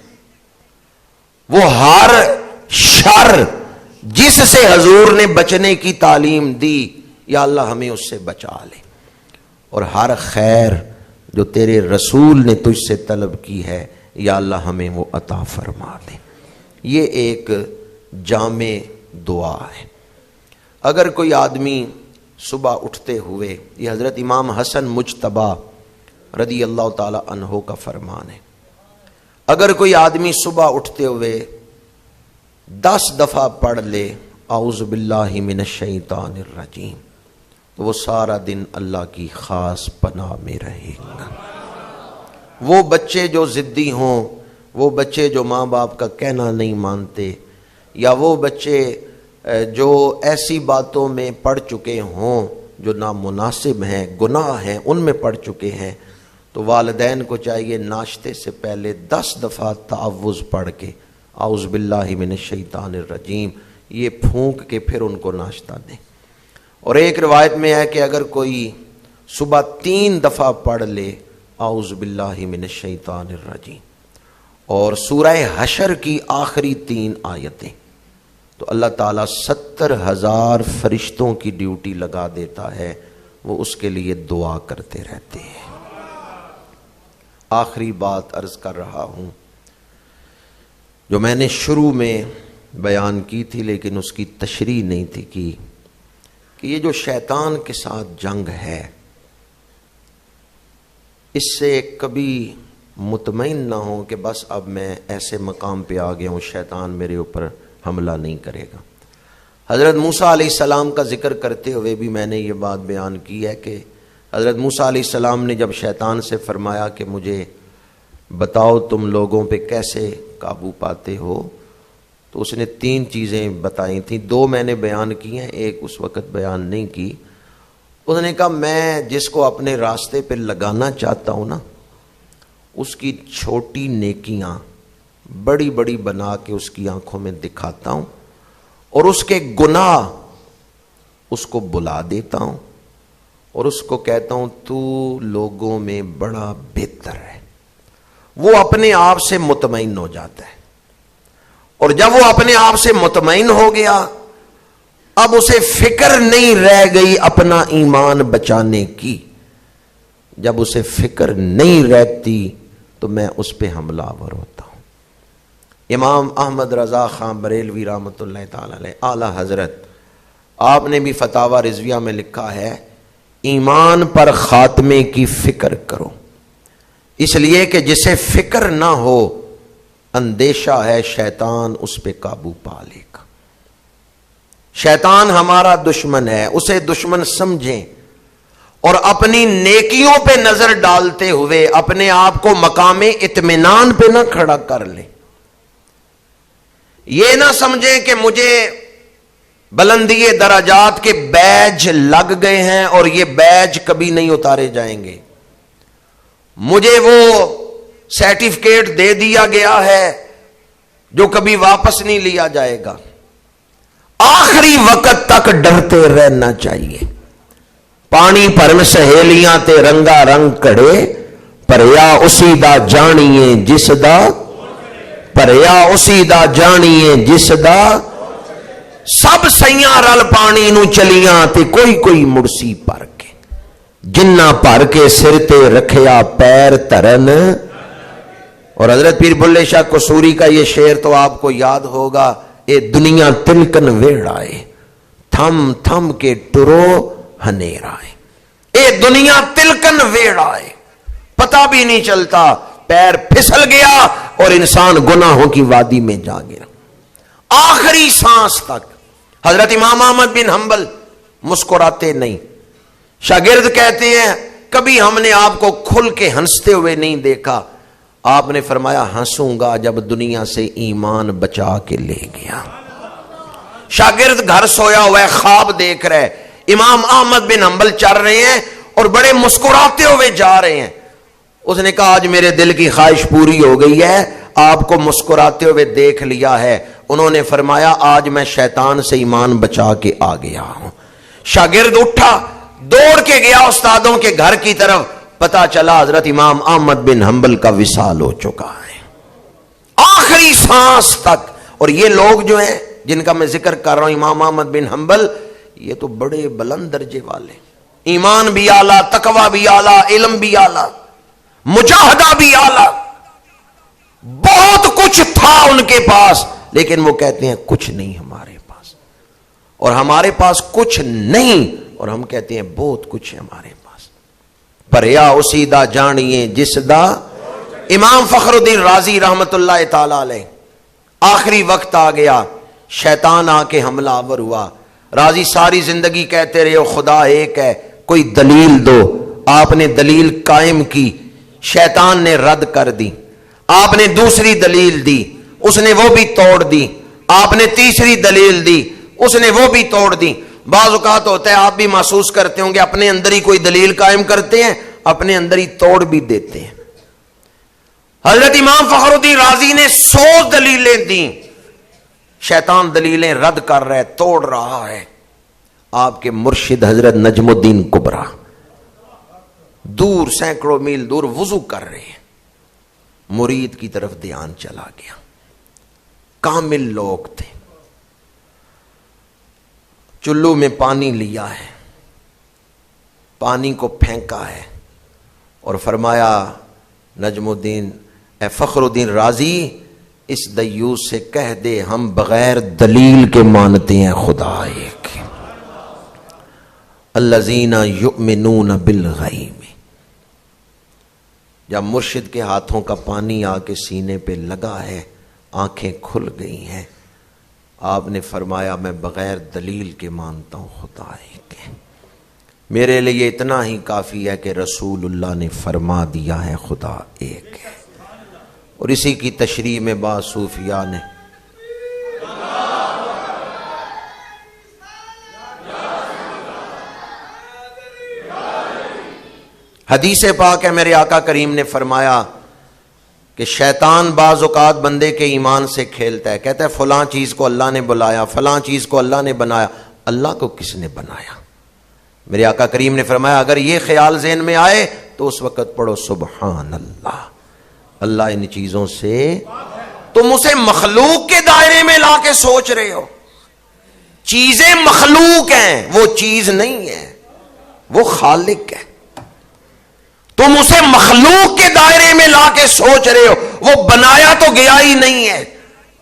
وہ ہر شر جس سے حضور نے بچنے کی تعلیم دی، یا اللہ ہمیں اس سے بچا لے. اور ہر خیر جو تیرے رسول نے تجھ سے طلب کی ہے، یا اللہ ہمیں وہ عطا فرما دے. یہ ایک جامع دعا ہے. اگر کوئی آدمی صبح اٹھتے ہوئے، یہ حضرت امام حسن مجتبی رضی اللہ تعالی عنہ کا فرمان ہے، اگر کوئی آدمی صبح اٹھتے ہوئے 10 دفعہ پڑھ لے اعوذ باللہ من الشیطان الرجیم، تو وہ سارا دن اللہ کی خاص پناہ میں رہے گا. وہ بچے جو ضدی ہوں، وہ بچے جو ماں باپ کا کہنا نہیں مانتے، یا وہ بچے جو ایسی باتوں میں پڑ چکے ہوں جو نامناسب ہیں، گناہ ہیں، ان میں پڑ چکے ہیں، تو والدین کو چاہیے ناشتے سے پہلے 10 دفعہ تعوذ پڑھ کے اعوذ باللہ من الشیطان الرجیم یہ پھونک کے پھر ان کو ناشتہ دیں. اور ایک روایت میں ہے کہ اگر کوئی صبح 3 دفعہ پڑھ لے اعوذ باللہ من الشیطان الرجیم اور سورہ حشر کی آخری 3 آیتیں، تو اللہ تعالیٰ 70,000 فرشتوں کی ڈیوٹی لگا دیتا ہے، وہ اس کے لیے دعا کرتے رہتے ہیں. آخری بات عرض کر رہا ہوں جو میں نے شروع میں بیان کی تھی لیکن اس کی تشریح نہیں تھی کی، کہ یہ جو شیطان کے ساتھ جنگ ہے، اس سے کبھی مطمئن نہ ہو کہ بس اب میں ایسے مقام پہ آ گیا ہوں، شیطان میرے اوپر حملہ نہیں کرے گا. حضرت موسیٰ علیہ السلام کا ذکر کرتے ہوئے بھی میں نے یہ بات بیان کی ہے کہ حضرت موسیٰ علیہ السلام نے جب شیطان سے فرمایا کہ مجھے بتاؤ تم لوگوں پہ کیسے قابو پاتے ہو، تو اس نے 3 چیزیں بتائی تھیں. 2 میں نے بیان کی ہیں، ایک اس وقت بیان نہیں کی. اس نے کہا میں جس کو اپنے راستے پہ لگانا چاہتا ہوں نا، اس کی چھوٹی نیکیاں بڑی بڑی بنا کے اس کی آنکھوں میں دکھاتا ہوں، اور اس کے گناہ اس کو بلا دیتا ہوں، اور اس کو کہتا ہوں تو لوگوں میں بڑا بہتر ہے. وہ اپنے آپ سے مطمئن ہو جاتا ہے، اور جب وہ اپنے آپ سے مطمئن ہو گیا، اب اسے فکر نہیں رہ گئی اپنا ایمان بچانے کی. جب اسے فکر نہیں رہتی تو میں اس پہ حملہ آور ہوتا ہوں. امام احمد رضا خان بریلوی رحمۃ اللہ تعالی علیہ اعلی حضرت، آپ نے بھی فتاوی رضویہ میں لکھا ہے ایمان پر خاتمے کی فکر کرو، اس لیے کہ جسے فکر نہ ہو اندیشہ ہے شیطان اس پہ قابو پا لے گا. شیطان ہمارا دشمن ہے، اسے دشمن سمجھیں اور اپنی نیکیوں پہ نظر ڈالتے ہوئے اپنے آپ کو مقام اطمینان پہ نہ کھڑا کر لیں. یہ نہ سمجھیں کہ مجھے بلندی درجات کے بیج لگ گئے ہیں اور یہ بیج کبھی نہیں اتارے جائیں گے، مجھے وہ سرٹیفکیٹ دے دیا گیا ہے جو کبھی واپس نہیں لیا جائے گا. آخری وقت تک ڈرتے رہنا چاہیے. پانی پرن سہیلیاں تے رنگا رنگ کڑے، پریا اسی دا جانیے جس دا، پریا اسی دا جانیے جس دا، سب سیاں رل پانی نو چلیاں تے کوئی کوئی مرسی پر کے، جنہ پر کے سر تے رکھیا پیر ترن. اور حضرت پیر بلے شاہ قصوری کا یہ شعر تو آپ کو یاد ہوگا، اے دنیا تلکن ویڑائے تھم تھم کے ٹرو ہنیرائے. اے دنیا تلکن ویڑائے، پتہ بھی نہیں چلتا، پیر پھسل گیا اور انسان گناہوں کی وادی میں جا گیا. آخری سانس تک حضرت امام احمد بن حنبل مسکراتے نہیں. شاگرد کہتے ہیں کبھی ہم نے آپ کو کھل کے ہنستے ہوئے نہیں دیکھا. آپ نے فرمایا ہنسوں گا جب دنیا سے ایمان بچا کے لے گیا۔ شاگرد گھر سویا ہوا ہے، خواب دیکھ رہا ہے، امام احمد بن حنبل چل رہے ہیں اور بڑے مسکراتے ہوئے جا رہے ہیں۔ اس نے کہا آج میرے دل کی خواہش پوری ہو گئی ہے، آپ کو مسکراتے ہوئے دیکھ لیا ہے۔ انہوں نے فرمایا آج میں شیطان سے ایمان بچا کے آ گیا ہوں۔ شاگرد اٹھا، دوڑ کے گیا استادوں کے گھر کی طرف، پتا چلا حضرت امام احمد بن حنبل کا وصال ہو چکا ہے، آخری سانس تک۔ اور یہ لوگ جو ہیں جن کا میں ذکر کر رہا ہوں، امام احمد بن حنبل، یہ تو بڑے بلند درجے والے، ایمان بھی اعلیٰ، تقوی بھی اعلیٰ، علم بھی اعلیٰ، مجاہدہ بھی اعلیٰ، بہت کچھ تھا ان کے پاس، لیکن وہ کہتے ہیں کچھ نہیں ہمارے پاس، اور ہمارے پاس کچھ نہیں اور ہم کہتے ہیں بہت کچھ ہے ہمارے پاس۔ پریا اسی دا جانیے جس دا، امام فخر الدین رازی رحمت اللہ تعالی علیہ، آخری وقت آ گیا، شیطان آ کے حملہ آور ہوا۔ رازی ساری زندگی کہتے رہے خدا ایک ہے، کوئی دلیل دو۔ آپ نے دلیل قائم کی، شیطان نے رد کر دی۔ آپ نے دوسری دلیل دی، اس نے وہ بھی توڑ دی۔ آپ نے تیسری دلیل دی، اس نے وہ بھی توڑ دی۔ بعض اوقات ہوتا ہے آپ بھی محسوس کرتے ہوں گے اپنے اندر ہی کوئی دلیل قائم کرتے ہیں، اپنے اندر ہی توڑ بھی دیتے ہیں۔ حضرت امام فخر الدین رازی نے 100 دلیلیں دیں، شیطان دلیلیں رد کر رہا ہے، توڑ رہا ہے۔ آپ کے مرشد حضرت نجم الدین کبرا دور، سینکڑوں میل دور وضو کر رہے ہیں، مرید کی طرف دھیان چلا گیا۔ کامل لوگ تھے، چلو میں پانی لیا ہے، پانی کو پھینکا ہے اور فرمایا نجم الدین، اے فخر الدین رازی، اس دیوس سے کہہ دے ہم بغیر دلیل کے مانتے ہیں خدا ایک، الذین یؤمنون بالغیب۔ جب مرشد کے ہاتھوں کا پانی آ کے سینے پہ لگا ہے، آنکھیں کھل گئی ہیں، آپ نے فرمایا میں بغیر دلیل کے مانتا ہوں خدا ایک ہے۔ میرے لیے اتنا ہی کافی ہے کہ رسول اللہ نے فرما دیا ہے خدا ایک ہے۔ اور اسی کی تشریح میں بعض صوفیاء نے حدیث پاک ہے، میرے آقا کریم نے فرمایا کہ شیطان بعض اوقات بندے کے ایمان سے کھیلتا ہے، کہتا ہے فلاں چیز کو اللہ نے بلایا، فلاں چیز کو اللہ نے بنایا، اللہ کو کس نے بنایا؟ میرے آقا کریم نے فرمایا اگر یہ خیال ذہن میں آئے تو اس وقت پڑھو سبحان اللہ، اللہ ان چیزوں سے، تم اسے مخلوق کے دائرے میں لا کے سوچ رہے ہو۔ چیزیں مخلوق ہیں، وہ چیز نہیں ہے، وہ خالق ہے۔ تم اسے مخلوق کے دائرے میں لا کے سوچ رہے ہو، وہ بنایا تو گیا ہی نہیں ہے،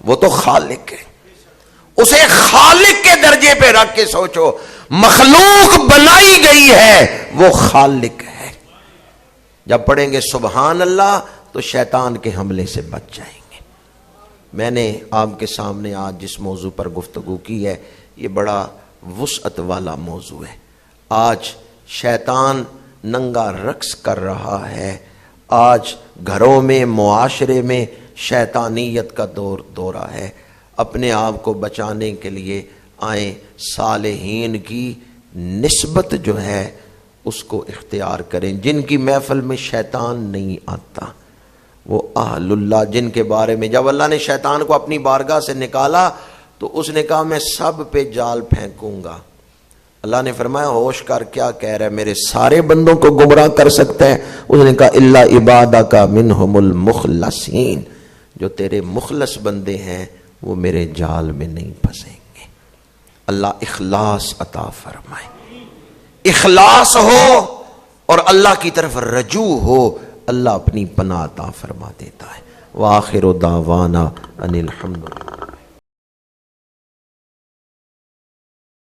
وہ تو خالق ہے۔ اسے خالق کے درجے پہ رکھ کے سوچو، مخلوق بنائی گئی ہے، وہ خالق ہے۔ جب پڑھیں گے سبحان اللہ تو شیطان کے حملے سے بچ جائیں گے۔ میں نے آپ کے سامنے آج جس موضوع پر گفتگو کی ہے، یہ بڑا وسعت والا موضوع ہے۔ آج شیطان ننگا رقص کر رہا ہے، آج گھروں میں، معاشرے میں شیطانیت کا دورہ ہے۔ اپنے آپ کو بچانے کے لیے آئیں صالحین کی نسبت جو ہے اس کو اختیار کریں، جن کی محفل میں شیطان نہیں آتا، وہ اہل اللہ، جن کے بارے میں جب اللہ نے شیطان کو اپنی بارگاہ سے نکالا تو اس نے کہا میں سب پہ جال پھینکوں گا۔ اللہ نے فرمایا ہوش کر، کیا کہہ رہا ہے، میرے سارے بندوں کو گمراہ کر سکتا ہے؟ اس نے کہا الا عبادک منہم المخلصین، جو تیرے مخلص بندے ہیں وہ میرے جال میں نہیں پھنسیں گے۔ اللہ اخلاص عطا فرمائے، اخلاص ہو اور اللہ کی طرف رجوع ہو، اللہ اپنی پناہ عطا فرما دیتا ہے۔ وآخر دعوانا ان الحمد للہ۔